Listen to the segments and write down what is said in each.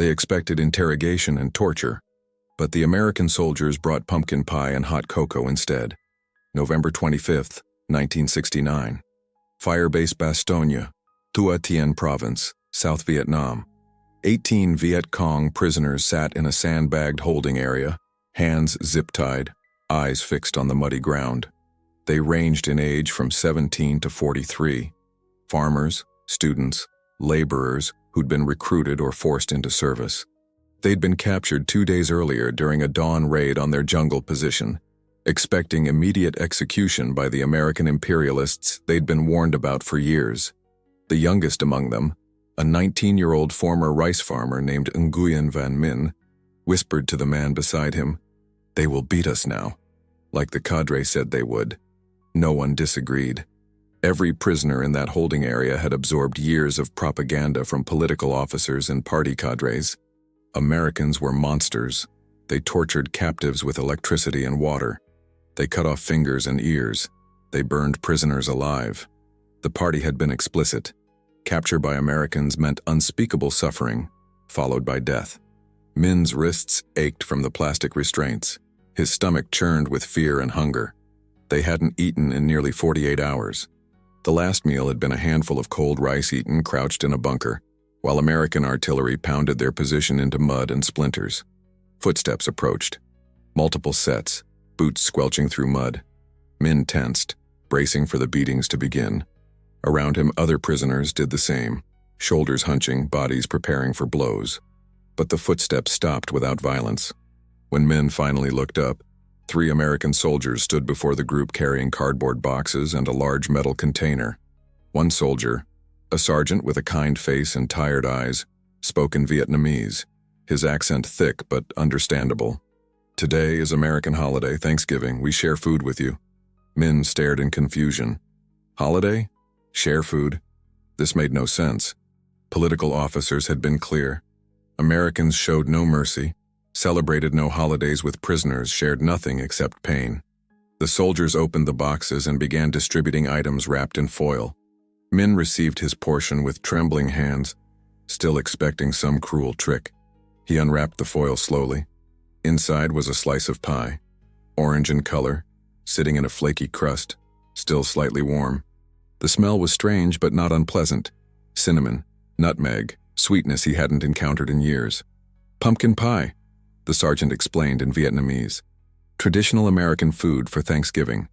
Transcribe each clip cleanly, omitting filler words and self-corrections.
They expected interrogation and torture, but the American soldiers brought pumpkin pie and hot cocoa instead. November 25, 1969. Firebase Bastogne, Tua Tien Province, South Vietnam. 18 Viet Cong prisoners sat in a sandbagged holding area, hands zip-tied, eyes fixed on the muddy ground. They ranged in age from 17 to 43. Farmers, students, laborers who'd been recruited or forced into service. They'd been captured 2 days earlier during a dawn raid on their jungle position, expecting immediate execution by the American imperialists they'd been warned about for years. The youngest among them, a 19-year-old former rice farmer named Nguyen Van Minh, whispered to the man beside him, "They will beat us now," like the cadre said they would. No one disagreed. Every prisoner in that holding area had absorbed years of propaganda from political officers and party cadres. Americans were monsters. They tortured captives with electricity and water. They cut off fingers and ears. They burned prisoners alive. The party had been explicit. Capture by Americans meant unspeakable suffering, followed by death. Min's wrists ached from the plastic restraints. His stomach churned with fear and hunger. They hadn't eaten in nearly 48 hours. The last meal had been a handful of cold rice eaten crouched in a bunker, while American artillery pounded their position into mud and splinters. Footsteps approached. Multiple sets, boots squelching through mud. Min tensed, bracing for the beatings to begin. Around him, other prisoners did the same, shoulders hunching, bodies preparing for blows. But the footsteps stopped without violence. When Min finally looked up, 3 American soldiers stood before the group carrying cardboard boxes and a large metal container. One soldier, a sergeant with a kind face and tired eyes, spoke in Vietnamese, his accent thick but understandable. "Today is American holiday, Thanksgiving. We share food with you." Min stared in confusion. Holiday? Share food? This made no sense. Political officers had been clear. Americans showed no mercy, celebrated no holidays with prisoners, shared nothing except pain. The soldiers opened the boxes and began distributing items wrapped in foil. Min received his portion with trembling hands, still expecting some cruel trick. He unwrapped the foil slowly. Inside was a slice of pie, orange in color, sitting in a flaky crust, still slightly warm. The smell was strange but not unpleasant. Cinnamon, nutmeg, sweetness he hadn't encountered in years. "Pumpkin pie," the sergeant explained in Vietnamese. "Traditional American food for Thanksgiving."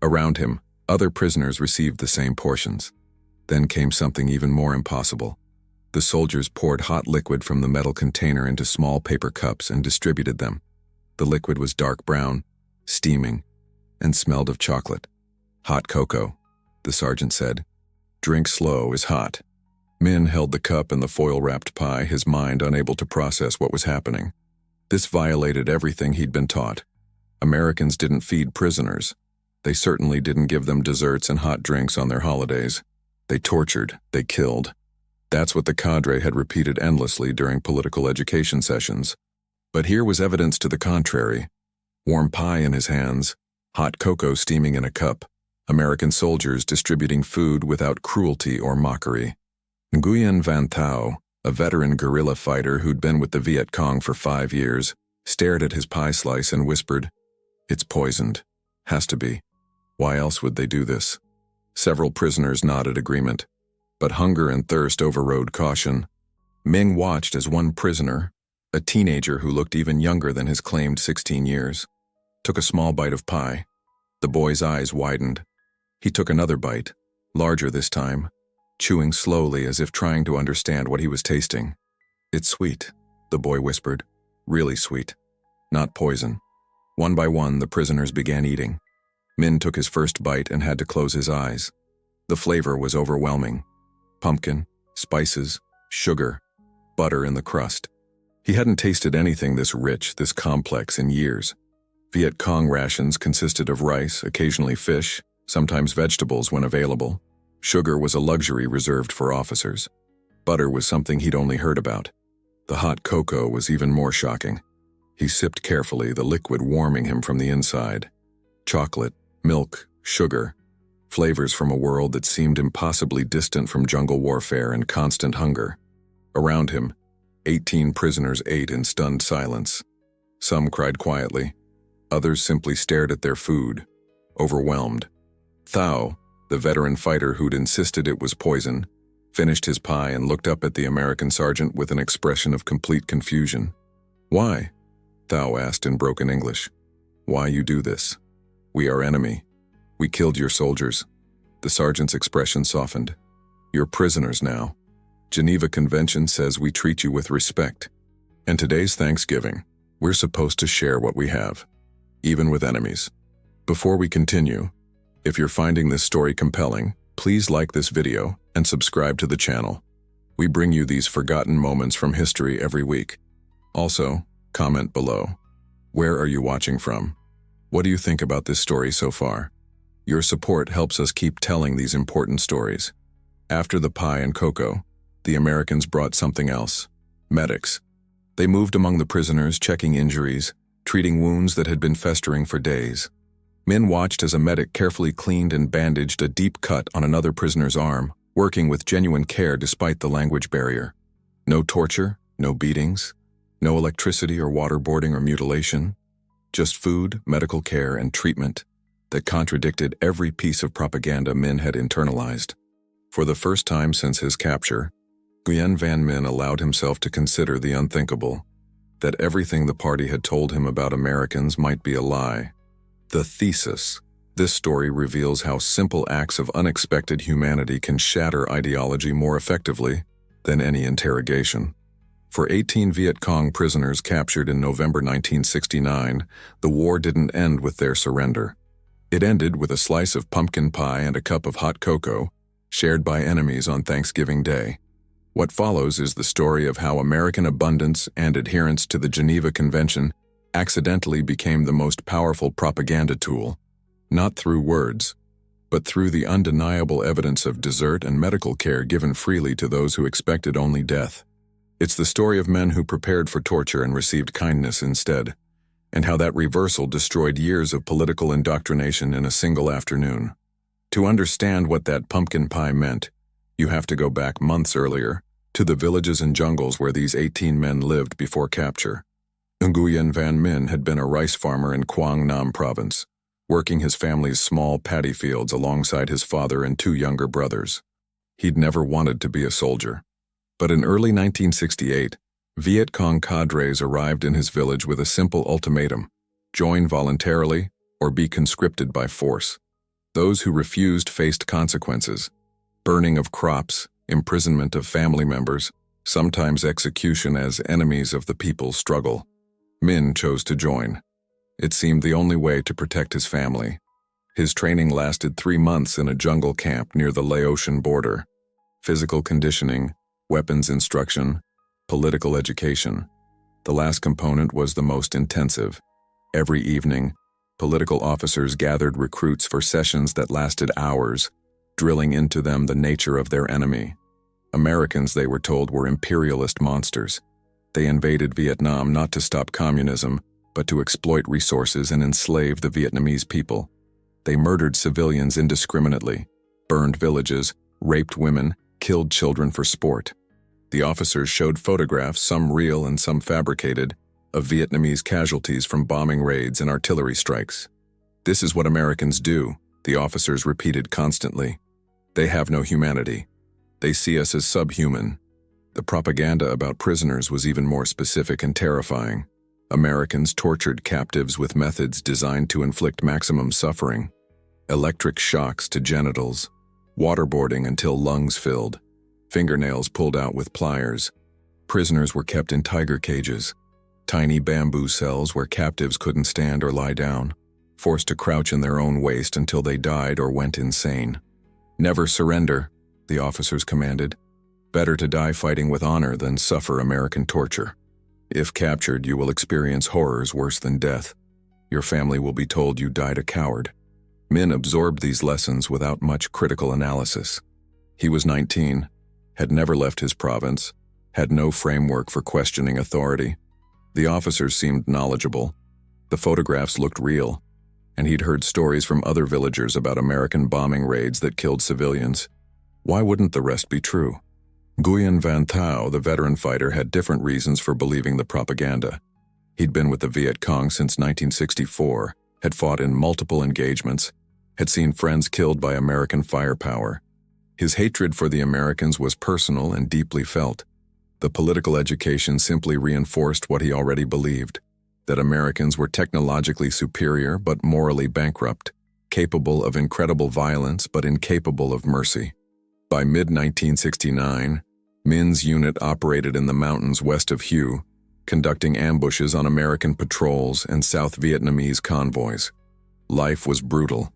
Around him, other prisoners received the same portions. Then came something even more impossible. The soldiers poured hot liquid from the metal container into small paper cups and distributed them. The liquid was dark brown, steaming, and smelled of chocolate. "Hot cocoa," the sergeant said. "Drink slow, is hot." Min held the cup and the foil-wrapped pie, his mind unable to process what was happening. This violated everything he'd been taught. Americans didn't feed prisoners. They certainly didn't give them desserts and hot drinks on their holidays. They tortured, they killed. That's what the cadre had repeated endlessly during political education sessions. But here was evidence to the contrary. Warm pie in his hands, hot cocoa steaming in a cup, American soldiers distributing food without cruelty or mockery. Nguyen Van Thao, a veteran guerrilla fighter who'd been with the Viet Cong for 5 years, stared at his pie slice and whispered, "It's poisoned. Has to be. Why else would they do this?" Several prisoners nodded agreement, but hunger and thirst overrode caution. Ming watched as one prisoner, a teenager who looked even younger than his claimed 16 years, took a small bite of pie. The boy's eyes widened. He took another bite, larger this time, chewing slowly as if trying to understand what he was tasting. "It's sweet," the boy whispered. "Really sweet. Not poison." One by one, the prisoners began eating. Min took his first bite and had to close his eyes. The flavor was overwhelming. Pumpkin, spices, sugar, butter in the crust. He hadn't tasted anything this rich, this complex in years. Viet Cong rations consisted of rice, occasionally fish, sometimes vegetables when available. Sugar was a luxury reserved for officers. Butter was something he'd only heard about. The hot cocoa was even more shocking. He sipped carefully, the liquid warming him from the inside. Chocolate, milk, sugar, flavors from a world that seemed impossibly distant from jungle warfare and constant hunger. Around him, 18 prisoners ate in stunned silence. Some cried quietly. Others simply stared at their food, overwhelmed. Thao, the veteran fighter who'd insisted it was poison, finished his pie and looked up at the American sergeant with an expression of complete confusion. "Why?" Thao asked in broken English. "Why you do this? We are enemy. We killed your soldiers." The sergeant's expression softened. "You're prisoners now. Geneva Convention says we treat you with respect. And today's Thanksgiving, we're supposed to share what we have, even with enemies." Before we continue, if you're finding this story compelling, please like this video and subscribe to the channel. We bring you these forgotten moments from history every week. Also, comment below. Where are you watching from? What do you think about this story so far? Your support helps us keep telling these important stories. After the pie and cocoa, the Americans brought something else: medics. They moved among the prisoners, checking injuries, treating wounds that had been festering for days. Min watched as a medic carefully cleaned and bandaged a deep cut on another prisoner's arm, working with genuine care despite the language barrier. No torture, no beatings, no electricity or waterboarding or mutilation. Just food, medical care, and treatment that contradicted every piece of propaganda Min had internalized. For the first time since his capture, Nguyen Van Min allowed himself to consider the unthinkable, that everything the party had told him about Americans might be a lie. The thesis. This story reveals how simple acts of unexpected humanity can shatter ideology more effectively than any interrogation. For 18 Viet Cong prisoners captured in November 1969, the war didn't end with their surrender. It ended with a slice of pumpkin pie and a cup of hot cocoa, shared by enemies on Thanksgiving Day. What follows is the story of how American abundance and adherence to the Geneva Convention accidentally became the most powerful propaganda tool, not through words, but through the undeniable evidence of dessert and medical care given freely to those who expected only death. It's the story of men who prepared for torture and received kindness instead, and how that reversal destroyed years of political indoctrination in a single afternoon. To understand what that pumpkin pie meant, you have to go back months earlier, to the villages and jungles where these 18 men lived before capture. Nguyen Van Min had been a rice farmer in Quang Nam province, working his family's small paddy fields alongside his father and 2 younger brothers. He'd never wanted to be a soldier. But in early 1968, Viet Cong cadres arrived in his village with a simple ultimatum: join voluntarily or be conscripted by force. Those who refused faced consequences: burning of crops, imprisonment of family members, sometimes execution as enemies of the people's struggle. Min chose to join. It seemed the only way to protect his family. His training lasted 3 months in a jungle camp near the Laotian border. Physical conditioning, weapons instruction, political education. The last component was the most intensive. Every evening, political officers gathered recruits for sessions that lasted hours, drilling into them the nature of their enemy. Americans, they were told, were imperialist monsters. They invaded Vietnam not to stop communism, but to exploit resources and enslave the Vietnamese people. They murdered civilians indiscriminately, burned villages, raped women, killed children for sport. The officers showed photographs, some real and some fabricated, of Vietnamese casualties from bombing raids and artillery strikes. "This is what Americans do," the officers repeated constantly. "They have no humanity. They see us as subhuman." The propaganda about prisoners was even more specific and terrifying. Americans tortured captives with methods designed to inflict maximum suffering: electric shocks to genitals, waterboarding until lungs filled, fingernails pulled out with pliers. Prisoners were kept in tiger cages, tiny bamboo cells where captives couldn't stand or lie down, forced to crouch in their own waste until they died or went insane. "Never surrender," the officers commanded. "Better to die fighting with honor than suffer American torture. If captured, you will experience horrors worse than death. Your family will be told you died a coward." Min absorbed these lessons without much critical analysis. He was 19, had never left his province, had no framework for questioning authority. The officers seemed knowledgeable. The photographs looked real, and he'd heard stories from other villagers about American bombing raids that killed civilians. Why wouldn't the rest be true? Nguyen Van Thao, the veteran fighter, had different reasons for believing the propaganda. He'd been with the Viet Cong since 1964, had fought in multiple engagements, had seen friends killed by American firepower. His hatred for the Americans was personal and deeply felt. The political education simply reinforced what he already believed, that Americans were technologically superior but morally bankrupt, capable of incredible violence but incapable of mercy. By mid-1969, Min's unit operated in the mountains west of Hue, conducting ambushes on American patrols and South Vietnamese convoys. Life was brutal.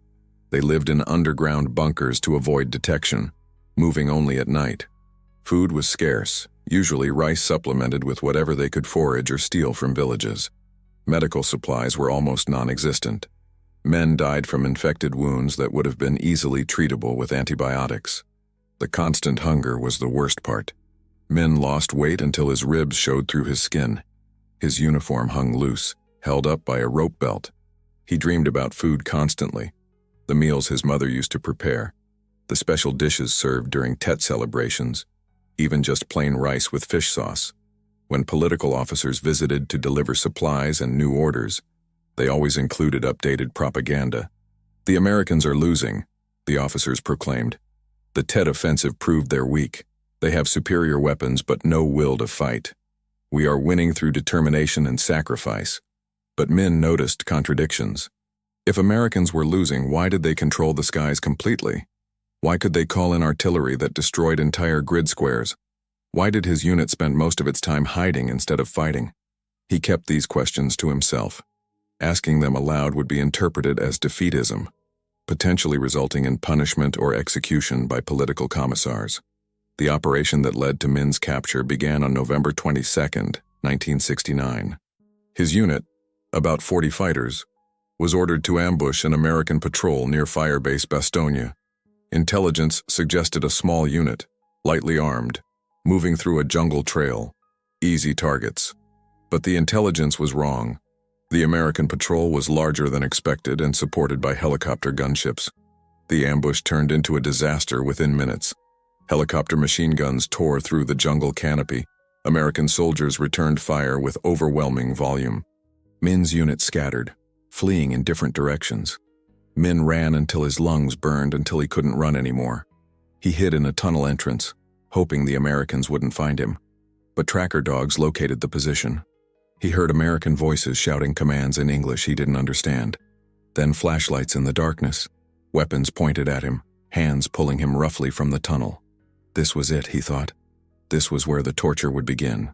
They lived in underground bunkers to avoid detection, moving only at night. Food was scarce, usually rice supplemented with whatever they could forage or steal from villages. Medical supplies were almost non-existent. Men died from infected wounds that would have been easily treatable with antibiotics. The constant hunger was the worst part. Min lost weight until his ribs showed through his skin. His uniform hung loose, held up by a rope belt. He dreamed about food constantly, the meals his mother used to prepare, the special dishes served during Tet celebrations, even just plain rice with fish sauce. When political officers visited to deliver supplies and new orders, they always included updated propaganda. "The Americans are losing," the officers proclaimed. "The Tet offensive proved they're weak. They have superior weapons but no will to fight. We are winning through determination and sacrifice." But Min noticed contradictions. If Americans were losing, why did they control the skies completely? Why could they call in artillery that destroyed entire grid squares? Why did his unit spend most of its time hiding instead of fighting? He kept these questions to himself. Asking them aloud would be interpreted as defeatism, potentially resulting in punishment or execution by political commissars. The operation that led to Min's capture began on November 22, 1969. His unit, about 40 fighters, was ordered to ambush an American patrol near Firebase Bastogne. Intelligence suggested a small unit, lightly armed, moving through a jungle trail, easy targets. But the intelligence was wrong. The American patrol was larger than expected and supported by helicopter gunships. The ambush turned into a disaster within minutes. Helicopter machine guns tore through the jungle canopy. American soldiers returned fire with overwhelming volume. Min's unit scattered, fleeing in different directions. Min ran until his lungs burned until he couldn't run anymore. He hid in a tunnel entrance, hoping the Americans wouldn't find him. But tracker dogs located the position. He heard American voices shouting commands in English he didn't understand. Then flashlights in the darkness, weapons pointed at him, hands pulling him roughly from the tunnel. This was it, he thought. This was where the torture would begin.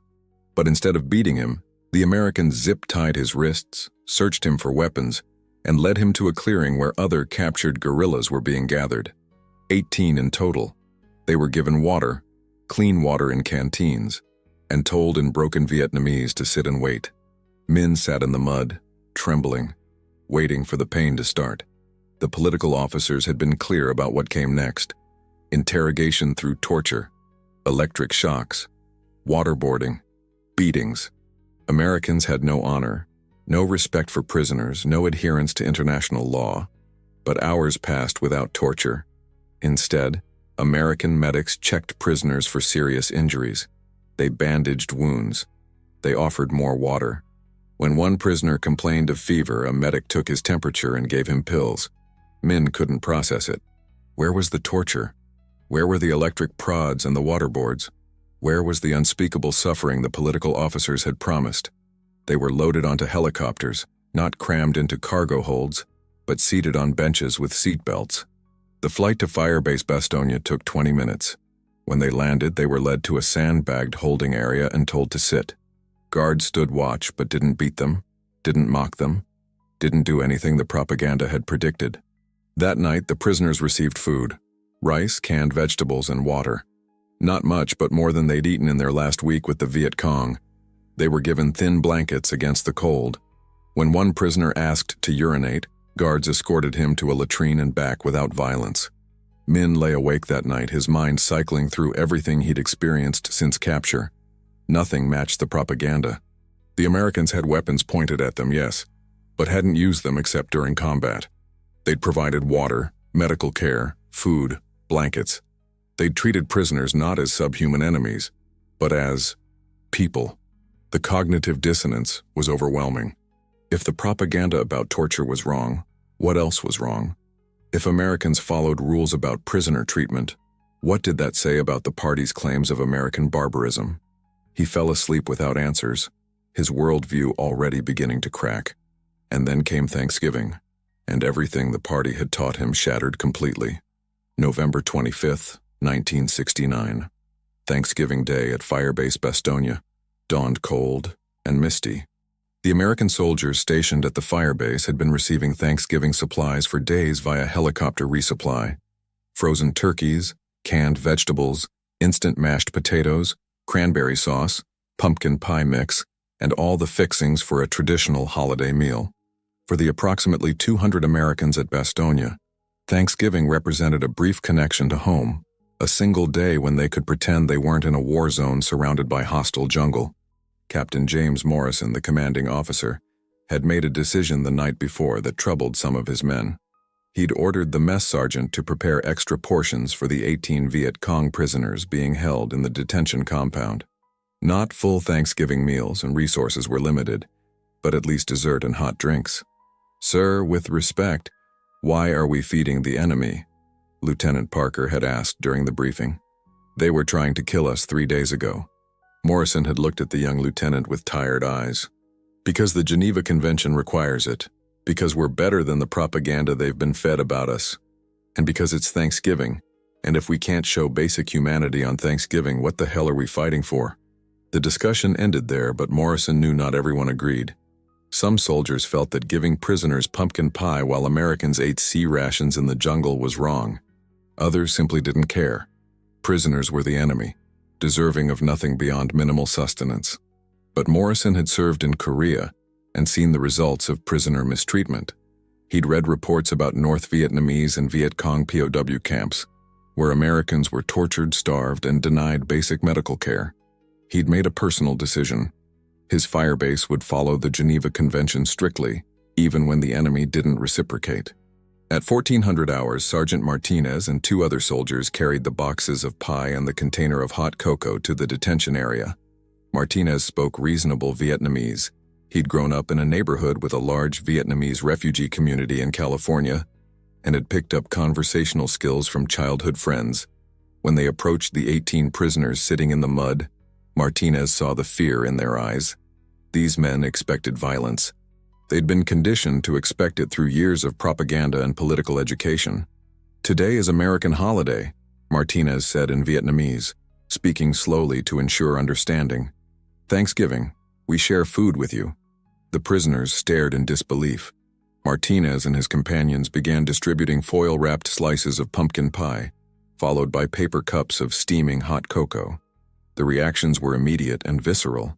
But instead of beating him, the Americans zip-tied his wrists, searched him for weapons, and led him to a clearing where other captured guerrillas were being gathered. 18 in total. They were given water, clean water in canteens, and told in broken Vietnamese to sit and wait. Min sat in the mud, trembling, waiting for the pain to start. The political officers had been clear about what came next. Interrogation through torture, electric shocks, waterboarding, beatings. Americans had no honor, no respect for prisoners, no adherence to international law. But hours passed without torture. Instead, American medics checked prisoners for serious injuries. They bandaged wounds. They offered more water. When one prisoner complained of fever, a medic took his temperature and gave him pills. Min couldn't process it. Where was the torture? Where were the electric prods and the waterboards? Where was the unspeakable suffering the political officers had promised? They were loaded onto helicopters, not crammed into cargo holds, but seated on benches with seat belts. The flight to Firebase Bastogne took 20 minutes. When they landed, they were led to a sandbagged holding area and told to sit. Guards stood watch but didn't beat them, didn't mock them, didn't do anything the propaganda had predicted. That night, the prisoners received food: rice, canned vegetables, and water. Not much, but more than they'd eaten in their last week with the Viet Cong. They were given thin blankets against the cold. When one prisoner asked to urinate, guards escorted him to a latrine and back without violence. Min lay awake that night, his mind cycling through everything he'd experienced since capture. Nothing matched the propaganda. The Americans had weapons pointed at them, yes, but hadn't used them except during combat. They'd provided water, medical care, food, blankets. They'd treated prisoners not as subhuman enemies, but as people. The cognitive dissonance was overwhelming. If the propaganda about torture was wrong, what else was wrong? If Americans followed rules about prisoner treatment, what did that say about the party's claims of American barbarism? He fell asleep without answers, his worldview already beginning to crack. And then came Thanksgiving, and everything the party had taught him shattered completely. November 25th, 1969. Thanksgiving Day at Firebase Bastogne dawned cold and misty. The American soldiers stationed at the firebase had been receiving Thanksgiving supplies for days via helicopter resupply. Frozen turkeys, canned vegetables, instant mashed potatoes, cranberry sauce, pumpkin pie mix, and all the fixings for a traditional holiday meal. For the approximately 200 Americans at Bastogne, Thanksgiving represented a brief connection to home, a single day when they could pretend they weren't in a war zone surrounded by hostile jungle. Captain James Morrison, the commanding officer, had made a decision the night before that troubled some of his men. He'd ordered the mess sergeant to prepare extra portions for the 18 Viet Cong prisoners being held in the detention compound. Not full Thanksgiving meals, and resources were limited, but at least dessert and hot drinks. "Sir, with respect, why are we feeding the enemy?" Lieutenant Parker had asked during the briefing. "They were trying to kill us 3 days ago." Morrison had looked at the young lieutenant with tired eyes. "Because the Geneva Convention requires it. Because we're better than the propaganda they've been fed about us. And because it's Thanksgiving, and if we can't show basic humanity on Thanksgiving, what the hell are we fighting for?" The discussion ended there, but Morrison knew not everyone agreed. Some soldiers felt that giving prisoners pumpkin pie while Americans ate sea rations in the jungle was wrong. Others simply didn't care. Prisoners were the enemy, deserving of nothing beyond minimal sustenance. But Morrison had served in Korea and seen the results of prisoner mistreatment. He'd read reports about North Vietnamese and Viet Cong POW camps, where Americans were tortured, starved, and denied basic medical care. He'd made a personal decision. His firebase would follow the Geneva Convention strictly, even when the enemy didn't reciprocate. At 1400 hours, Sergeant Martinez and 2 other soldiers carried the boxes of pie and the container of hot cocoa to the detention area. Martinez spoke reasonable Vietnamese. He'd grown up in a neighborhood with a large Vietnamese refugee community in California and had picked up conversational skills from childhood friends. When they approached the 18 prisoners sitting in the mud, Martinez saw the fear in their eyes. These men expected violence. They'd been conditioned to expect it through years of propaganda and political education. "Today is American holiday," Martinez said in Vietnamese, speaking slowly to ensure understanding. "Thanksgiving. We share food with you." The prisoners stared in disbelief. Martinez and his companions began distributing foil-wrapped slices of pumpkin pie, followed by paper cups of steaming hot cocoa. The reactions were immediate and visceral.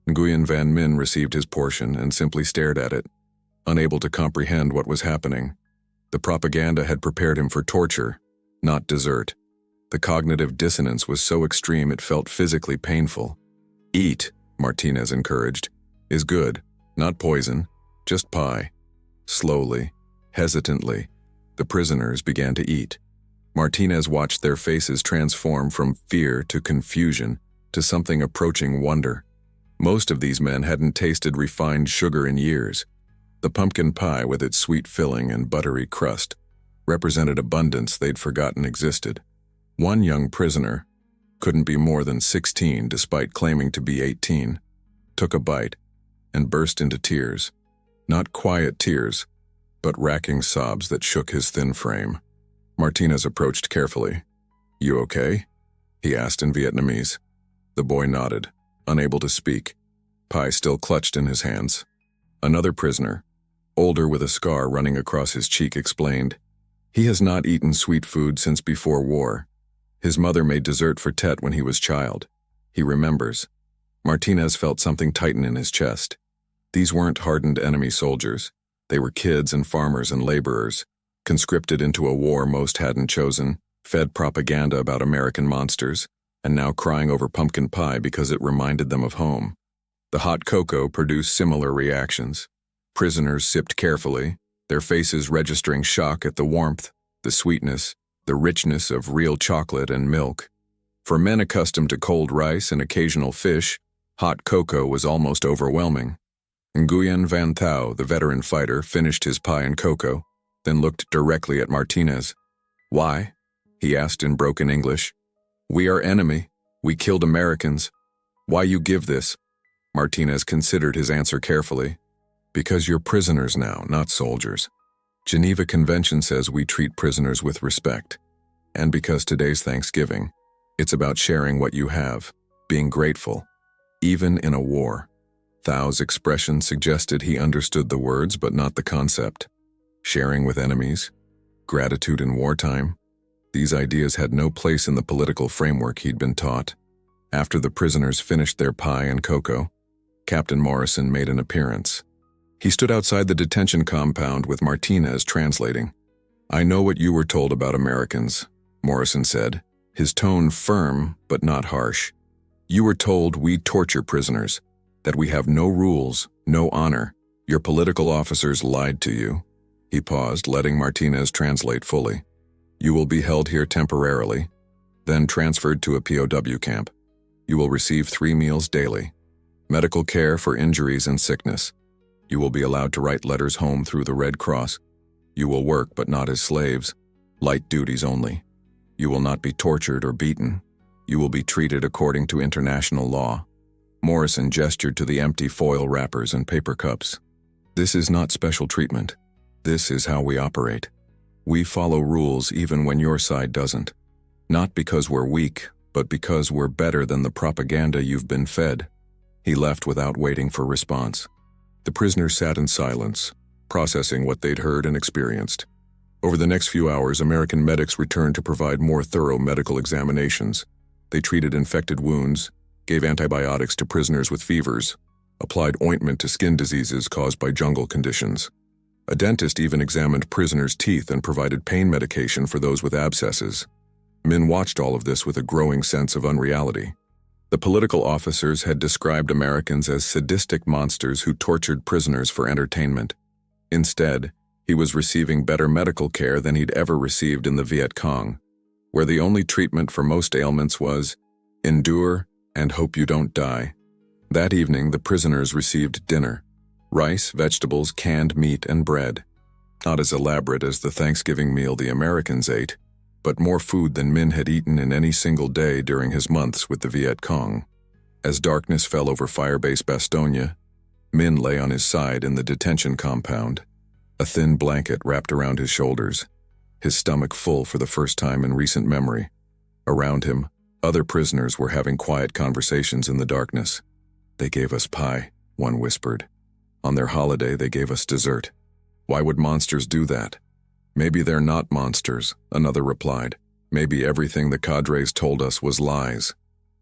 Nguyen Van Minh received his portion and simply stared at it, unable to comprehend what was happening. The propaganda had prepared him for torture, not dessert. The cognitive dissonance was so extreme it felt physically painful. "Eat," Martinez encouraged. "Is good, not poison, just pie." Slowly, hesitantly, the prisoners began to eat. Martinez watched their faces transform from fear to confusion to something approaching wonder. Most of these men hadn't tasted refined sugar in years. The pumpkin pie, with its sweet filling and buttery crust, represented abundance they'd forgotten existed. One young prisoner, couldn't be more than 16 despite claiming to be 18, took a bite and burst into tears. Not quiet tears, but racking sobs that shook his thin frame. Martinez approached carefully. "You okay?" he asked in Vietnamese. The boy nodded, unable to speak, pie still clutched in his hands. Another prisoner, older with a scar running across his cheek, explained, "He has not eaten sweet food since before war. His mother made dessert for Tet when he was child. He remembers." Martinez felt something tighten in his chest. These weren't hardened enemy soldiers. They were kids and farmers and laborers, conscripted into a war most hadn't chosen, fed propaganda about American monsters, and now crying over pumpkin pie because it reminded them of home. The hot cocoa produced similar reactions. Prisoners sipped carefully, their faces registering shock at the warmth, the sweetness, the richness of real chocolate and milk. For men accustomed to cold rice and occasional fish, hot cocoa was almost overwhelming. Nguyen Van Thao, the veteran fighter, finished his pie and cocoa, then looked directly at Martinez. "Why?" he asked in broken English. "We are enemy. We killed Americans. Why you give this?" Martinez considered his answer carefully. "Because you're prisoners now, not soldiers. Geneva Convention says we treat prisoners with respect. And because today's Thanksgiving, it's about sharing what you have, being grateful, even in a war." Thao's expression suggested he understood the words but not the concept. Sharing with enemies, gratitude in wartime. These ideas had no place in the political framework he'd been taught. After the prisoners finished their pie and cocoa, Captain Morrison made an appearance. He stood outside the detention compound with Martinez translating. "I know what you were told about Americans," Morrison said, his tone firm but not harsh. "You were told we torture prisoners, that we have no rules, no honor. Your political officers lied to you." He paused, letting Martinez translate fully. "You will be held here temporarily, then transferred to a POW camp. You will receive 3 meals daily, medical care for injuries and sickness. You will be allowed to write letters home through the Red Cross. You will work but not as slaves, light duties only. You will not be tortured or beaten. You will be treated according to international law." Morrison gestured to the empty foil wrappers and paper cups. "This is not special treatment. This is how we operate. We follow rules even when your side doesn't. Not because we're weak, but because we're better than the propaganda you've been fed." He left without waiting for response. The prisoners sat in silence, processing what they'd heard and experienced. Over the next few hours, American medics returned to provide more thorough medical examinations. They treated infected wounds, gave antibiotics to prisoners with fevers, applied ointment to skin diseases caused by jungle conditions. A dentist even examined prisoners' teeth and provided pain medication for those with abscesses. Min watched all of this with a growing sense of unreality. The political officers had described Americans as sadistic monsters who tortured prisoners for entertainment. Instead, he was receiving better medical care than he'd ever received in the Viet Cong, where the only treatment for most ailments was, "Endure and hope you don't die." That evening, the prisoners received dinner: rice, vegetables, canned meat, and bread. Not as elaborate as the Thanksgiving meal the Americans ate, but more food than Min had eaten in any single day during his months with the Viet Cong. As darkness fell over Firebase Bastogne, Min lay on his side in the detention compound, a thin blanket wrapped around his shoulders, his stomach full for the first time in recent memory. Around him, other prisoners were having quiet conversations in the darkness. "They gave us pie," one whispered. "On their holiday, they gave us dessert. Why would monsters do that?" "Maybe they're not monsters," another replied. "Maybe everything the cadres told us was lies."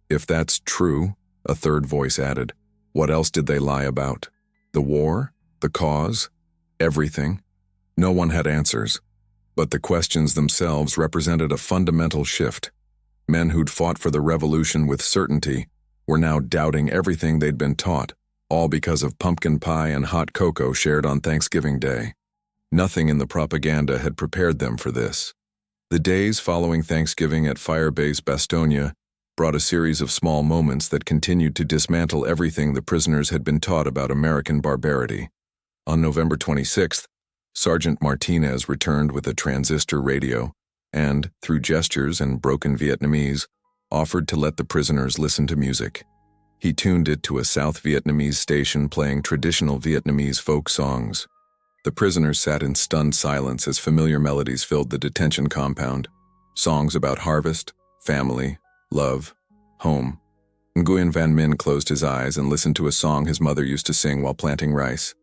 "If that's true," a third voice added, "what else did they lie about? The war? The cause? Everything?" No one had answers, but the questions themselves represented a fundamental shift. Men who'd fought for the revolution with certainty were now doubting everything they'd been taught, all because of pumpkin pie and hot cocoa shared on Thanksgiving Day. Nothing in the propaganda had prepared them for this. The days following Thanksgiving at Firebase Bastogne brought a series of small moments that continued to dismantle everything the prisoners had been taught about American barbarity. On November 26th, Sergeant Martinez returned with a transistor radio and, through gestures and broken Vietnamese, offered to let the prisoners listen to music. He tuned it to a South Vietnamese station playing traditional Vietnamese folk songs. The prisoners sat in stunned silence as familiar melodies filled the detention compound. Songs about harvest, family, love, home. Nguyen Van Min closed his eyes and listened to a song his mother used to sing while planting rice.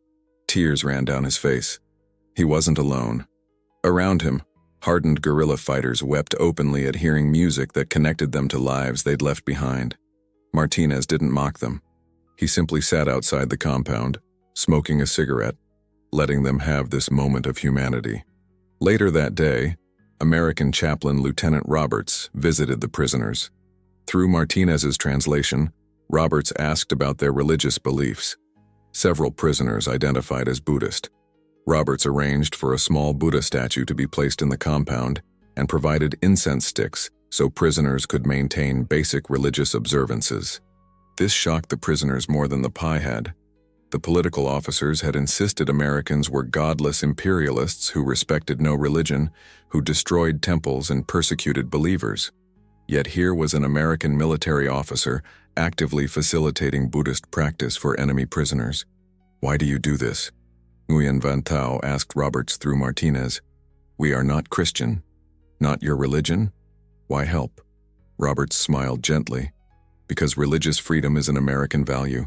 Tears ran down his face. He wasn't alone. Around him, hardened guerrilla fighters wept openly at hearing music that connected them to lives they'd left behind. Martinez didn't mock them. He simply sat outside the compound, smoking a cigarette, letting them have this moment of humanity. Later that day, American chaplain Lieutenant Roberts visited the prisoners. Through Martinez's translation, Roberts asked about their religious beliefs. Several prisoners identified as Buddhist. Roberts arranged for a small Buddha statue to be placed in the compound and provided incense sticks so prisoners could maintain basic religious observances. This shocked the prisoners more than the pie had. The political officers had insisted Americans were godless imperialists who respected no religion, who destroyed temples and persecuted believers. Yet here was an American military officer actively facilitating Buddhist practice for enemy prisoners. "Why do you do this?" Nguyen Van Thao asked Roberts through Martinez. "We are not Christian. Not your religion? Why help?" Roberts smiled gently. "Because religious freedom is an American value.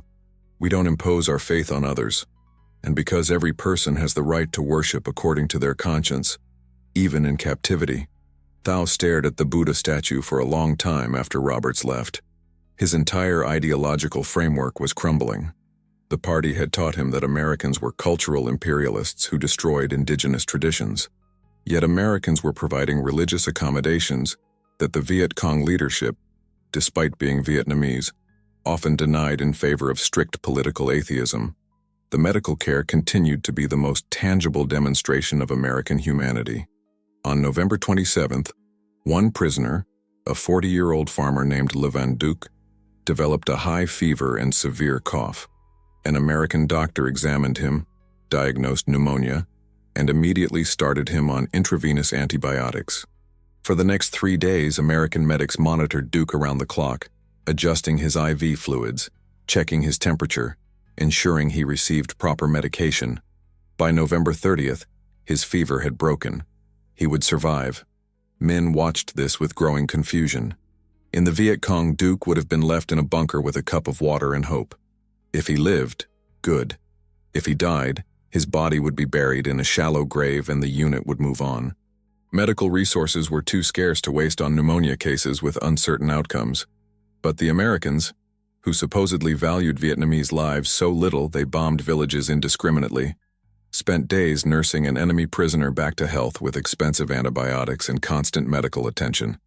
We don't impose our faith on others. And because every person has the right to worship according to their conscience, even in captivity." Thao stared at the Buddha statue for a long time after Roberts left. His entire ideological framework was crumbling. The party had taught him that Americans were cultural imperialists who destroyed indigenous traditions. Yet Americans were providing religious accommodations that the Viet Cong leadership, despite being Vietnamese, often denied in favor of strict political atheism. The medical care continued to be the most tangible demonstration of American humanity. On November 27th, one prisoner, a 40-year-old farmer named Le Van Duc, developed a high fever and severe cough. An American doctor examined him, diagnosed pneumonia, and immediately started him on intravenous antibiotics. For the next 3 days, American medics monitored Duc around the clock, adjusting his IV fluids, checking his temperature, ensuring he received proper medication. By November 30th, his fever had broken. He would survive. Men watched this with growing confusion. In the Viet Cong, Duc would have been left in a bunker with a cup of water and hope. If he lived, good. If he died, his body would be buried in a shallow grave and the unit would move on. Medical resources were too scarce to waste on pneumonia cases with uncertain outcomes. But the Americans, who supposedly valued Vietnamese lives so little they bombed villages indiscriminately, spent days nursing an enemy prisoner back to health with expensive antibiotics and constant medical attention.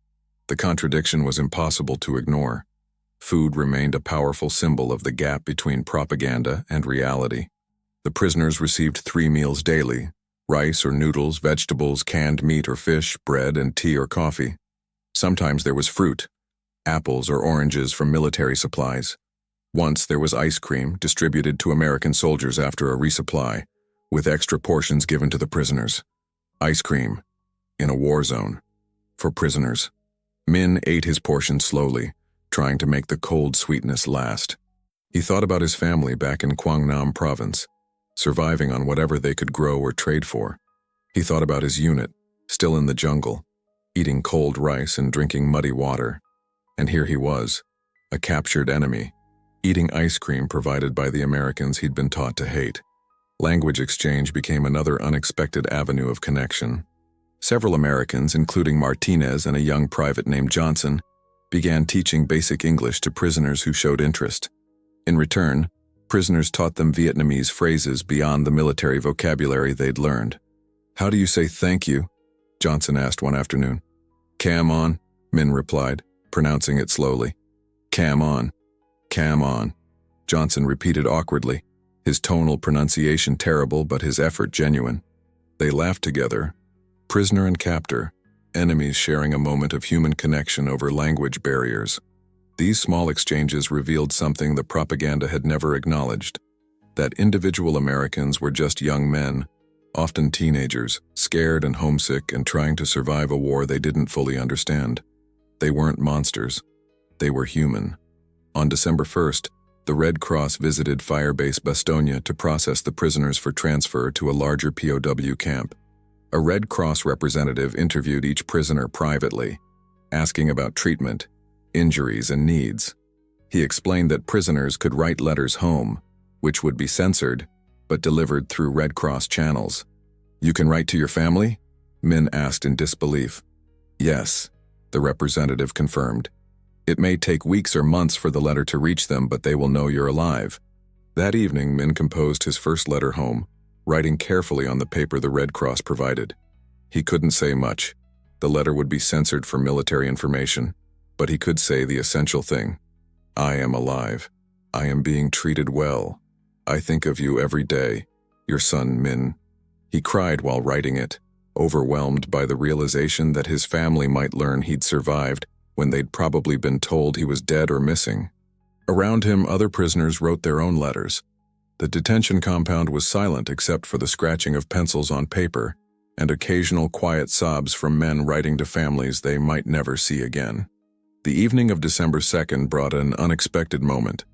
The contradiction was impossible to ignore. Food remained a powerful symbol of the gap between propaganda and reality. The prisoners received 3 meals daily: rice or noodles, vegetables, canned meat or fish, bread, and tea or coffee. Sometimes there was fruit, apples or oranges from military supplies. Once there was ice cream distributed to American soldiers after a resupply, with extra portions given to the prisoners. Ice cream, in a war zone, for prisoners. Min ate his portion slowly, trying to make the cold sweetness last. He thought about his family back in Quang Nam province, surviving on whatever they could grow or trade for. He thought about his unit, still in the jungle, eating cold rice and drinking muddy water. And here he was, a captured enemy, eating ice cream provided by the Americans he'd been taught to hate. Language exchange became another unexpected avenue of connection. Several Americans, including Martinez and a young private named Johnson, began teaching basic English to prisoners who showed interest. In return, prisoners taught them Vietnamese phrases beyond the military vocabulary they'd learned. "How do you say thank you?" Johnson asked one afternoon. "Cam on," Min replied, pronouncing it slowly. "Cam on. Cam on," Johnson repeated awkwardly, his tonal pronunciation terrible but his effort genuine. They laughed together, prisoner and captor, enemies sharing a moment of human connection over language barriers. These small exchanges revealed something the propaganda had never acknowledged: that individual Americans were just young men, often teenagers, scared and homesick and trying to survive a war they didn't fully understand. They weren't monsters. They were human. On December 1st, the Red Cross visited Firebase Bastogne to process the prisoners for transfer to a larger POW camp. A Red Cross representative interviewed each prisoner privately, asking about treatment, injuries, and needs. He explained that prisoners could write letters home, which would be censored, but delivered through Red Cross channels. "You can write to your family?" Min asked in disbelief. "Yes," the representative confirmed. "It may take weeks or months for the letter to reach them, but they will know you're alive." That evening, Min composed his first letter home, writing carefully on the paper the Red Cross provided. He couldn't say much. The letter would be censored for military information, but he could say the essential thing: "I am alive. I am being treated well. I think of you every day. Your son, Min." He cried while writing it. overwhelmed by the realization that his family might learn he'd survived when they'd probably been told he was dead or missing. Around him, other prisoners wrote their own letters. The detention compound was silent except for the scratching of pencils on paper and occasional quiet sobs from men writing to families they might never see again. The evening of December 2nd brought an unexpected moment.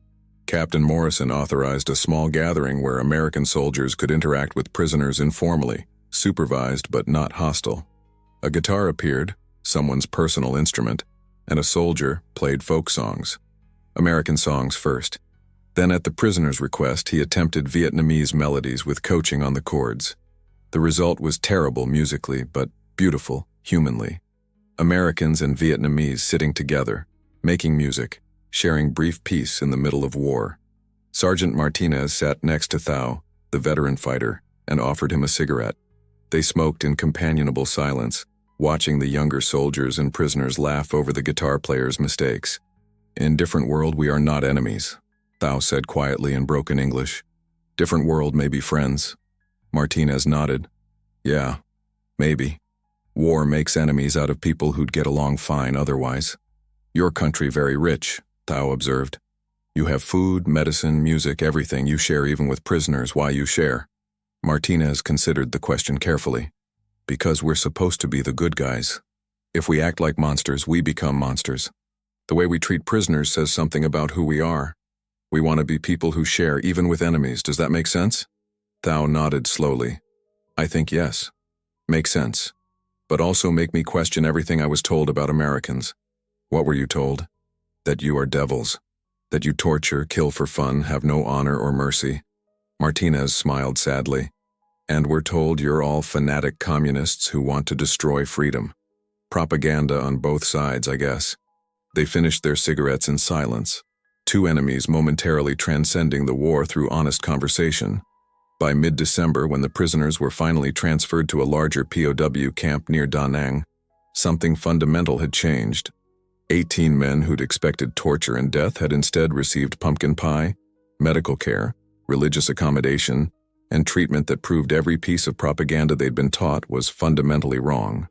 Captain Morrison authorized a small gathering where American soldiers could interact with prisoners informally, supervised but not hostile. A guitar appeared, someone's personal instrument, and a soldier played folk songs. American songs first. Then at the prisoner's request, he attempted Vietnamese melodies with coaching on the chords. The result was terrible musically, but beautiful humanly. Americans and Vietnamese sitting together, making music, sharing brief peace in the middle of war. Sergeant Martinez sat next to Thao, the veteran fighter, and offered him a cigarette. They smoked in companionable silence, watching the younger soldiers and prisoners laugh over the guitar player's mistakes. "In different world, we are not enemies," Thao said quietly in broken English. "Different world may be friends." Martinez nodded. "Yeah, maybe. War makes enemies out of people who'd get along fine otherwise. Your country very rich," Thao observed. "You have food, medicine, music, everything. You share even with prisoners. Why you share?" Martinez considered the question carefully. "Because we're supposed to be the good guys. If we act like monsters, we become monsters. The way we treat prisoners says something about who we are. We want to be people who share even with enemies. Does that make sense?" Thao nodded slowly. "I think yes. Makes sense. But also make me question everything I was told about Americans." "What were you told?" "That you are devils. That you torture, kill for fun, have no honor or mercy." Martinez smiled sadly. "And we're told you're all fanatic communists who want to destroy freedom. Propaganda on both sides, I guess." They finished their cigarettes in silence, two enemies momentarily transcending the war through honest conversation. By mid-December, when the prisoners were finally transferred to a larger POW camp near Da Nang, something fundamental had changed. 18 men who'd expected torture and death had instead received pumpkin pie, medical care, religious accommodation, and treatment that proved every piece of propaganda they'd been taught was fundamentally wrong.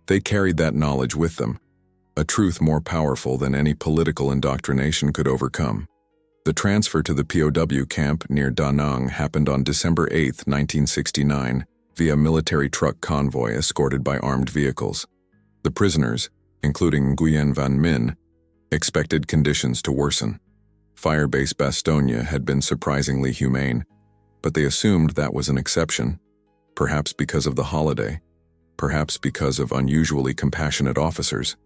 They carried that knowledge with them, a truth more powerful than any political indoctrination could overcome. The transfer to the POW camp near Da Nang happened on December 8, 1969, via military truck convoy escorted by armed vehicles. The prisoners, including Nguyen Van Minh, expected conditions to worsen. Firebase Bastogne had been surprisingly humane, but they assumed that was an exception, perhaps because of the holiday, perhaps because of unusually compassionate officers.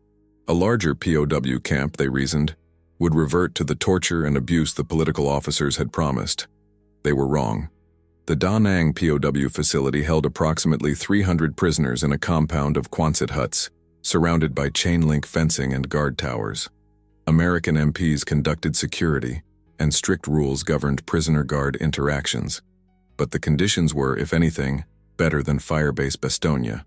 A larger POW camp, they reasoned, would revert to the torture and abuse the political officers had promised. They were wrong. The Da Nang POW facility held approximately 300 prisoners in a compound of Quonset huts, surrounded by chain-link fencing and guard towers. American MPs conducted security, and strict rules governed prisoner-guard interactions. But the conditions were, if anything, better than Firebase Bastogne.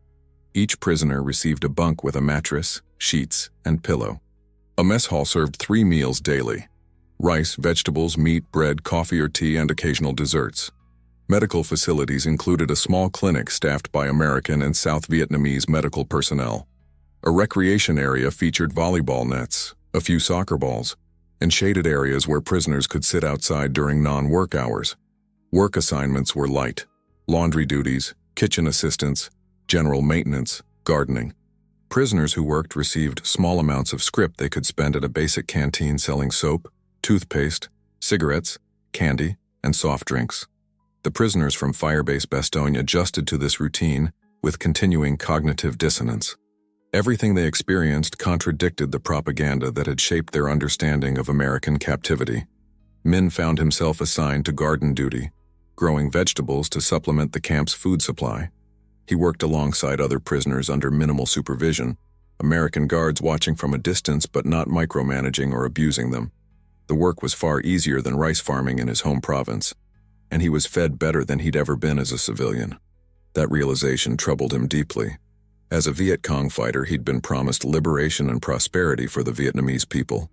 Each prisoner received a bunk with a mattress, sheets, and pillow. A mess hall served 3 meals daily: rice, vegetables, meat, bread, coffee or tea, and occasional desserts. Medical facilities included a small clinic staffed by American and South Vietnamese medical personnel. A recreation area featured volleyball nets, a few soccer balls, and shaded areas where prisoners could sit outside during non-work hours. Work assignments were light: laundry duties, kitchen assistance, general maintenance, gardening. Prisoners who worked received small amounts of scrip they could spend at a basic canteen selling soap, toothpaste, cigarettes, candy, and soft drinks. The prisoners from Firebase Bastogne adjusted to this routine with continuing cognitive dissonance. Everything they experienced contradicted the propaganda that had shaped their understanding of American captivity. Min found himself assigned to garden duty, growing vegetables to supplement the camp's food supply. He worked alongside other prisoners under minimal supervision, American guards watching from a distance but not micromanaging or abusing them. The work was far easier than rice farming in his home province, and he was fed better than he'd ever been as a civilian. That realization troubled him deeply. As a Viet Cong fighter, he'd been promised liberation and prosperity for the Vietnamese people.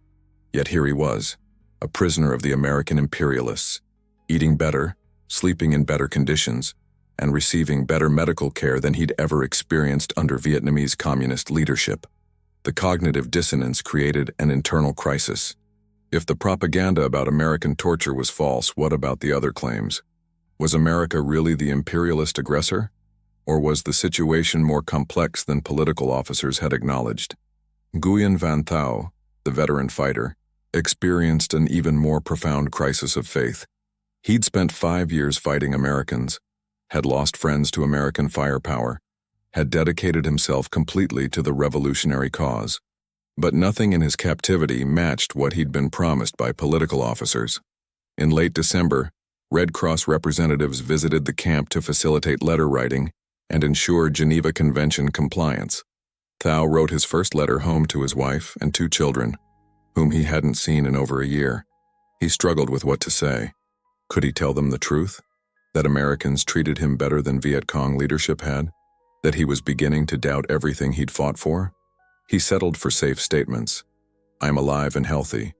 Yet here he was, a prisoner of the American imperialists, eating better, sleeping in better conditions, and receiving better medical care than he'd ever experienced under Vietnamese communist leadership. The cognitive dissonance created an internal crisis. If the propaganda about American torture was false, what about the other claims? Was America really the imperialist aggressor? Or was the situation more complex than political officers had acknowledged? Nguyen Van Thao, the veteran fighter, experienced an even more profound crisis of faith. He'd spent 5 years fighting Americans, had lost friends to American firepower, had dedicated himself completely to the revolutionary cause. But nothing in his captivity matched what he'd been promised by political officers. In late December, Red Cross representatives visited the camp to facilitate letter writing and ensure Geneva Convention compliance. Thao wrote his first letter home to his wife and 2 children, whom he hadn't seen in over a year. He struggled with what to say. Could he tell them the truth? That Americans treated him better than Viet Cong leadership had? That he was beginning to doubt everything he'd fought for? He settled for safe statements. I am alive and healthy.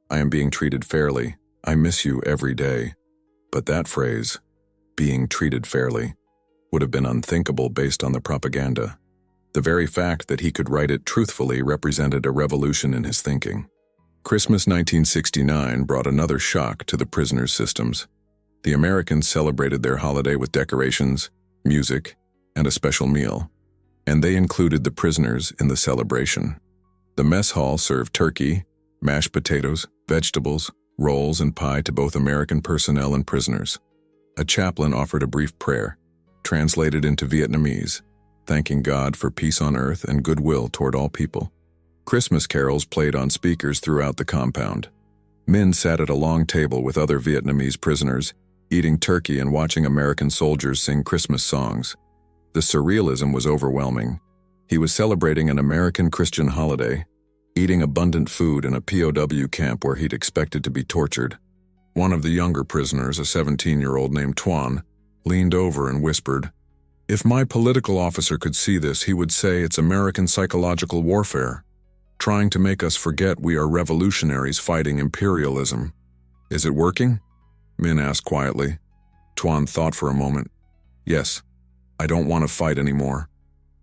I am being treated fairly. I miss you every day. But that phrase, being treated fairly, would have been unthinkable based on the propaganda. The very fact that he could write it truthfully represented a revolution in his thinking. Christmas 1969 brought another shock to the prisoners' systems. The Americans celebrated their holiday with decorations, music, and a special meal, and they included the prisoners in the celebration. The mess hall served turkey, mashed potatoes, vegetables, rolls, and pie to both American personnel and prisoners. A chaplain offered a brief prayer, translated into Vietnamese, thanking God for peace on earth and goodwill toward all people. Christmas carols played on speakers throughout the compound. Men sat at a long table with other Vietnamese prisoners, eating turkey and watching American soldiers sing Christmas songs. The surrealism was overwhelming. He was celebrating an American Christian holiday, eating abundant food in a POW camp where he'd expected to be tortured. One of the younger prisoners, a 17-year-old named Tuan, leaned over and whispered, "If my political officer could see this, he would say it's American psychological warfare, trying to make us forget we are revolutionaries fighting imperialism." "Is it working?" Min asked quietly. Tuan thought for a moment. "Yes. I don't want to fight anymore.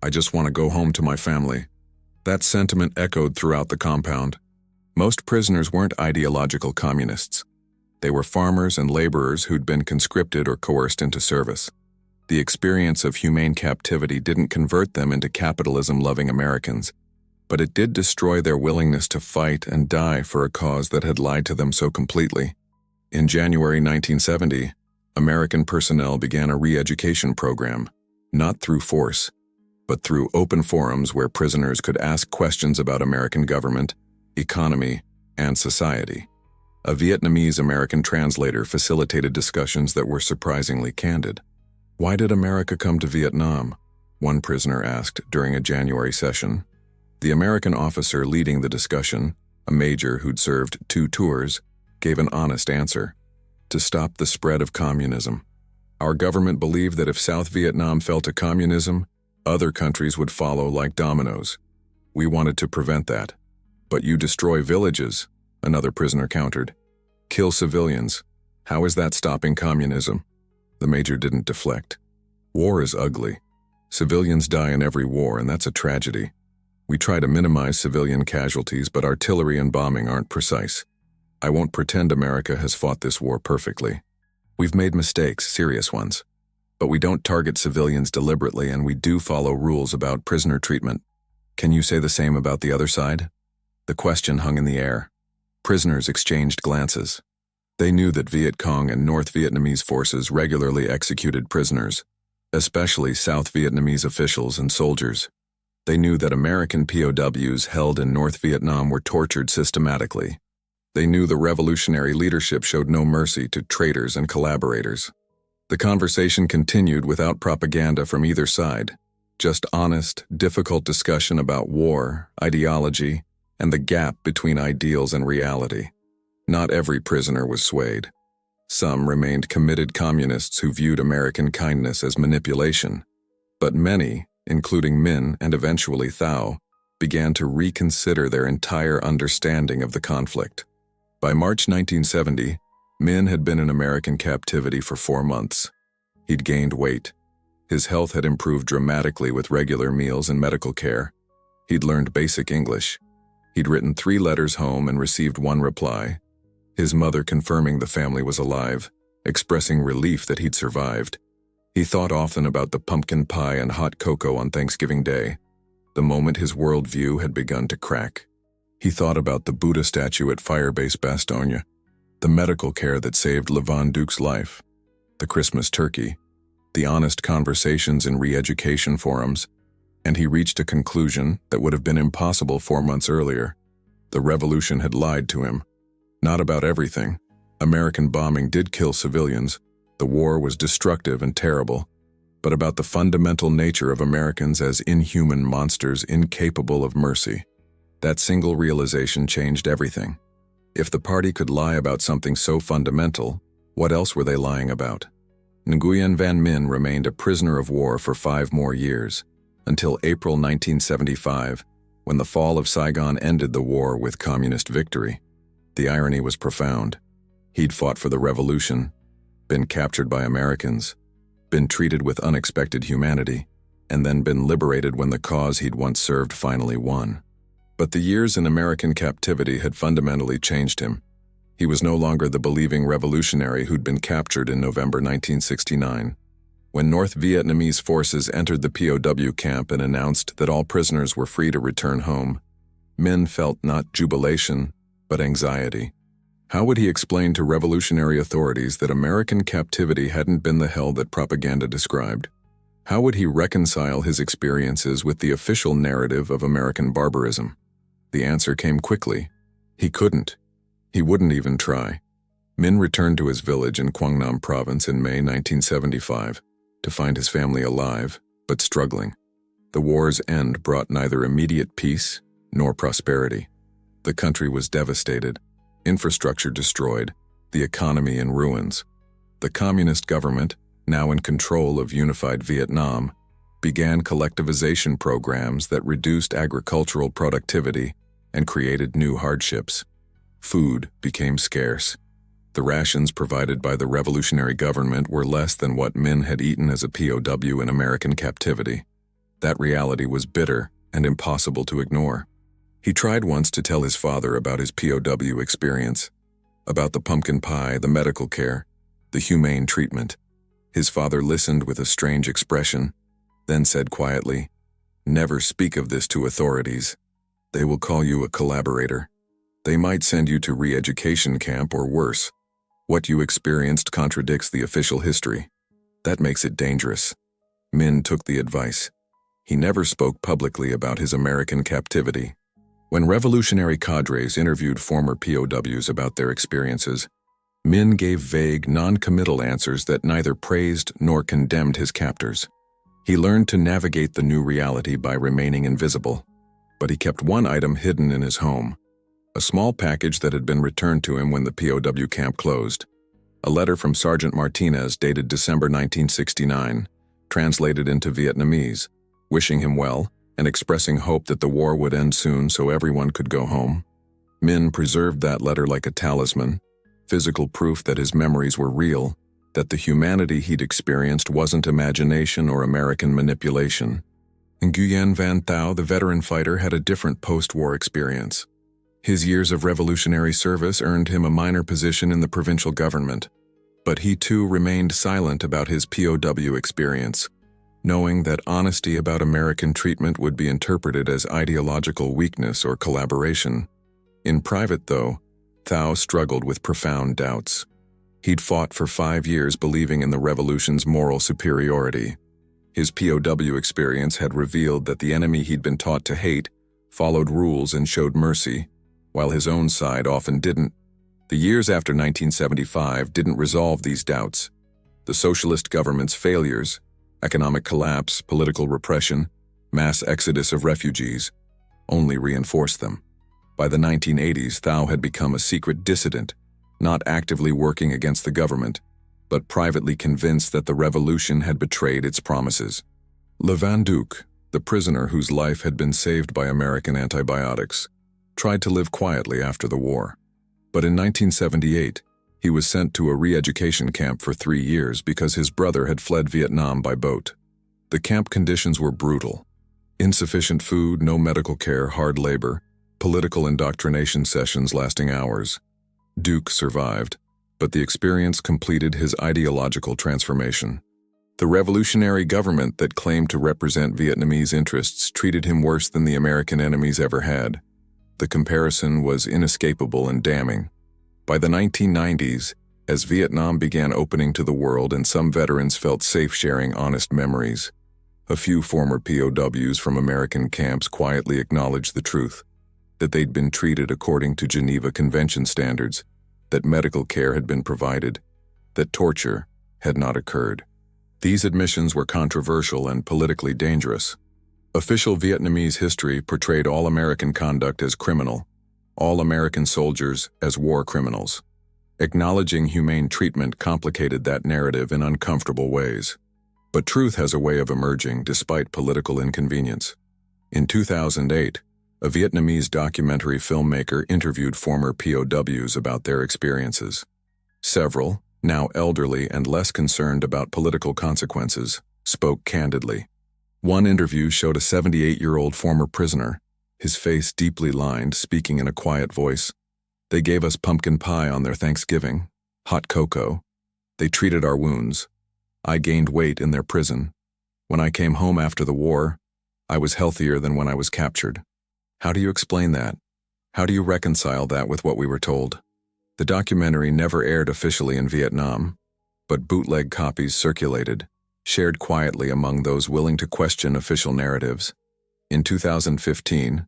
I just want to go home to my family." That sentiment echoed throughout the compound. Most prisoners weren't ideological communists. They were farmers and laborers who'd been conscripted or coerced into service. The experience of humane captivity didn't convert them into capitalism-loving Americans, but it did destroy their willingness to fight and die for a cause that had lied to them so completely. In January 1970, American personnel began a re-education program, not through force, but through open forums where prisoners could ask questions about American government, economy, and society. A Vietnamese-American translator facilitated discussions that were surprisingly candid. "Why did America come to Vietnam?" one prisoner asked during a January session. The American officer leading the discussion, a major who'd served 2 tours, gave an honest answer: to stop the spread of communism. Our government believed that if South Vietnam fell to communism, other countries would follow like dominoes. We wanted to prevent that. "But you destroy villages," another prisoner countered. "Kill civilians. How is that stopping communism?" The major didn't deflect. "War is ugly. Civilians die in every war, and that's a tragedy. We try to minimize civilian casualties, but artillery and bombing aren't precise. I won't pretend America has fought this war perfectly. We've made mistakes, serious ones. But we don't target civilians deliberately, and we do follow rules about prisoner treatment. Can you say the same about the other side?" The question hung in the air. Prisoners exchanged glances. They knew that Viet Cong and North Vietnamese forces regularly executed prisoners, especially South Vietnamese officials and soldiers. They knew that American POWs held in North Vietnam were tortured systematically. They knew the revolutionary leadership showed no mercy to traitors and collaborators. The conversation continued without propaganda from either side, just honest, difficult discussion about war, ideology, and the gap between ideals and reality. Not every prisoner was swayed. Some remained committed communists who viewed American kindness as manipulation, but many, including Min and eventually Thao, began to reconsider their entire understanding of the conflict. By March 1970, Min had been in American captivity for 4 months. He'd gained weight, His health had improved dramatically with regular meals and medical care. He'd learned basic English. He'd written 3 letters home and received 1 reply. His mother confirming the family was alive, expressing relief that he'd survived. He thought often about the pumpkin pie and hot cocoa on Thanksgiving Day, the moment his worldview had begun to crack. He thought about the Buddha statue at Firebase Bastogne, the medical care that saved Levan Duke's life, the Christmas turkey, the honest conversations in re-education forums, and he reached a conclusion that would have been impossible 4 months earlier. The revolution had lied to him. Not about everything. American bombing did kill civilians. The war was destructive and terrible. But about the fundamental nature of Americans as inhuman monsters incapable of mercy. That single realization changed everything. If the party could lie about something so fundamental, what else were they lying about? Nguyen Van Minh remained a prisoner of war for 5 more years, until April 1975, when the fall of Saigon ended the war with communist victory. The irony was profound. He'd fought for the revolution, been captured by Americans, been treated with unexpected humanity, and then been liberated when the cause he'd once served finally won. But the years in American captivity had fundamentally changed him. He was no longer the believing revolutionary who'd been captured in November 1969. When North Vietnamese forces entered the POW camp and announced that all prisoners were free to return home, Minh felt not jubilation, but anxiety. How would he explain to revolutionary authorities that American captivity hadn't been the hell that propaganda described? How would he reconcile his experiences with the official narrative of American barbarism? The answer came quickly. He couldn't. He wouldn't even try. Minh returned to his village in Quang Nam province in May 1975 to find his family alive, but struggling. The war's end brought neither immediate peace nor prosperity. The country was devastated, infrastructure destroyed, the economy in ruins. The communist government, now in control of unified Vietnam, began collectivization programs that reduced agricultural productivity and created new hardships. Food became scarce. The rations provided by the revolutionary government were less than what Minh had eaten as a POW in American captivity. That reality was bitter and impossible to ignore. He tried once to tell his father about his POW experience, about the pumpkin pie, the medical care, the humane treatment. His father listened with a strange expression, then said quietly, "Never speak of this to authorities. They will call you a collaborator. They might send you to re-education camp or worse. What you experienced contradicts the official history. That makes it dangerous." Minh took the advice. He never spoke publicly about his American captivity. When revolutionary cadres interviewed former POWs about their experiences, Minh gave vague, non-committal answers that neither praised nor condemned his captors. He learned to navigate the new reality by remaining invisible. But he kept one item hidden in his home, a small package that had been returned to him when the POW camp closed. A letter from Sergeant Martinez dated December 1969, translated into Vietnamese, wishing him well and expressing hope that the war would end soon so everyone could go home. Minh preserved that letter like a talisman, physical proof that his memories were real, that the humanity he'd experienced wasn't imagination or American manipulation. Nguyen Van Thao, the veteran fighter, had a different post-war experience. His years of revolutionary service earned him a minor position in the provincial government, but he too remained silent about his POW experience, knowing that honesty about American treatment would be interpreted as ideological weakness or collaboration. In private, though, Thao struggled with profound doubts. He'd fought for 5 years believing in the revolution's moral superiority. His POW experience had revealed that the enemy he'd been taught to hate followed rules and showed mercy, while his own side often didn't. The years after 1975 didn't resolve these doubts. The socialist government's failures, economic collapse, political repression, mass exodus of refugees, only reinforced them. By the 1980s, Thao had become a secret dissident, not actively working against the government, but privately convinced that the revolution had betrayed its promises. Levan Duke, the prisoner whose life had been saved by American antibiotics, tried to live quietly after the war. But in 1978, he was sent to a re-education camp for 3 years because his brother had fled Vietnam by boat. The camp conditions were brutal. Insufficient food, no medical care, hard labor, political indoctrination sessions lasting hours. Duke survived, but the experience completed his ideological transformation. The revolutionary government that claimed to represent Vietnamese interests treated him worse than the American enemies ever had. The comparison was inescapable and damning. By the 1990s, as Vietnam began opening to the world and some veterans felt safe sharing honest memories, a few former POWs from American camps quietly acknowledged the truth, that they'd been treated according to Geneva Convention standards, that medical care had been provided, that torture had not occurred. These admissions were controversial and politically dangerous. Official Vietnamese history portrayed all American conduct as criminal, all American soldiers as war criminals. Acknowledging humane treatment complicated that narrative in uncomfortable ways. But truth has a way of emerging despite political inconvenience. In 2008, a Vietnamese documentary filmmaker interviewed former POWs about their experiences. Several, now elderly and less concerned about political consequences, spoke candidly. One interview showed a 78-year-old former prisoner, his face deeply lined, speaking in a quiet voice. They gave us pumpkin pie on their Thanksgiving, hot cocoa. They treated our wounds. I gained weight in their prison. When I came home after the war, I was healthier than when I was captured. How do you explain that? How do you reconcile that with what we were told? The documentary never aired officially in Vietnam, but bootleg copies circulated, shared quietly among those willing to question official narratives. In 2015,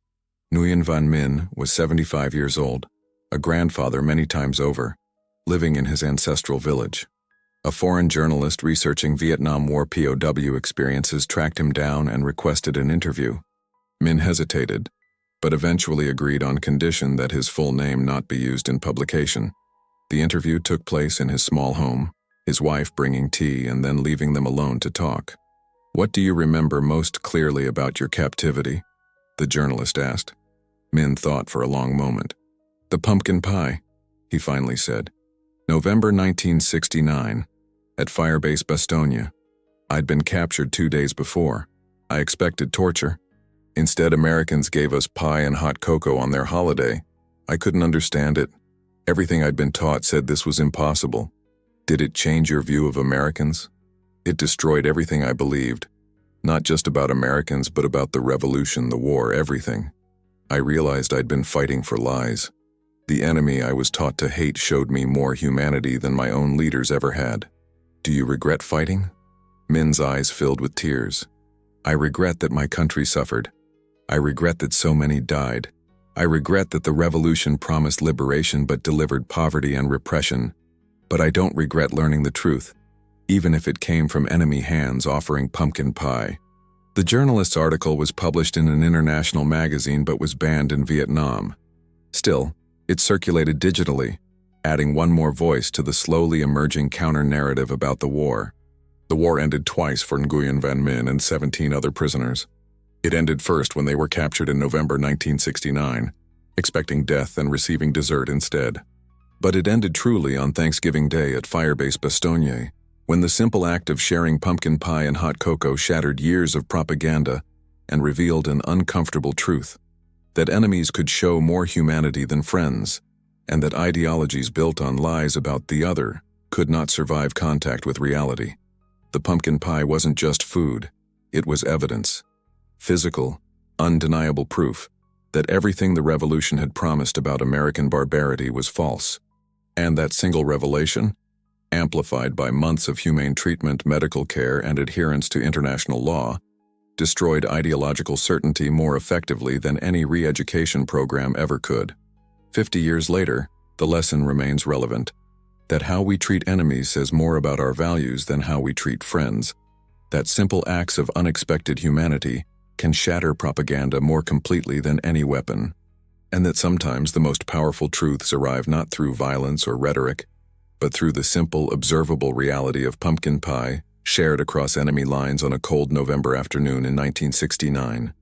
Nguyen Van Minh was 75 years old, a grandfather many times over, living in his ancestral village. A foreign journalist researching Vietnam War POW experiences tracked him down and requested an interview. Minh hesitated, but eventually agreed on condition that his full name not be used in publication. The interview took place in his small home, his wife bringing tea and then leaving them alone to talk. "What do you remember most clearly about your captivity?" the journalist asked. Minh thought for a long moment. "The pumpkin pie," he finally said. "November 1969, at Firebase Bastogne. I'd been captured 2 days before. I expected torture. Instead, Americans gave us pie and hot cocoa on their holiday. I couldn't understand it. Everything I'd been taught said this was impossible. Did it change your view of Americans? It destroyed everything I believed. Not just about Americans, but about the revolution, the war, everything. I realized I'd been fighting for lies. The enemy I was taught to hate showed me more humanity than my own leaders ever had." "Do you regret fighting?" Minh's eyes filled with tears. "I regret that my country suffered. I regret that so many died. I regret that the revolution promised liberation but delivered poverty and repression. But I don't regret learning the truth, even if it came from enemy hands offering pumpkin pie." The journalist's article was published in an international magazine but was banned in Vietnam. Still, it circulated digitally, adding one more voice to the slowly emerging counter-narrative about the war. The war ended twice for Nguyen Van Minh and 17 other prisoners. It ended first when they were captured in November 1969, expecting death and receiving dessert instead. But it ended truly on Thanksgiving Day at Firebase Bastogne, when the simple act of sharing pumpkin pie and hot cocoa shattered years of propaganda and revealed an uncomfortable truth: that enemies could show more humanity than friends, and that ideologies built on lies about the other could not survive contact with reality. The pumpkin pie wasn't just food, it was evidence. Physical, undeniable proof that everything the revolution had promised about American barbarity was false. And that single revelation, amplified by months of humane treatment, medical care, and adherence to international law, destroyed ideological certainty more effectively than any re-education program ever could. 50 years later, the lesson remains relevant, that how we treat enemies says more about our values than how we treat friends, that simple acts of unexpected humanity can shatter propaganda more completely than any weapon, and that sometimes the most powerful truths arrive not through violence or rhetoric, but through the simple, observable reality of pumpkin pie shared across enemy lines on a cold November afternoon in 1969.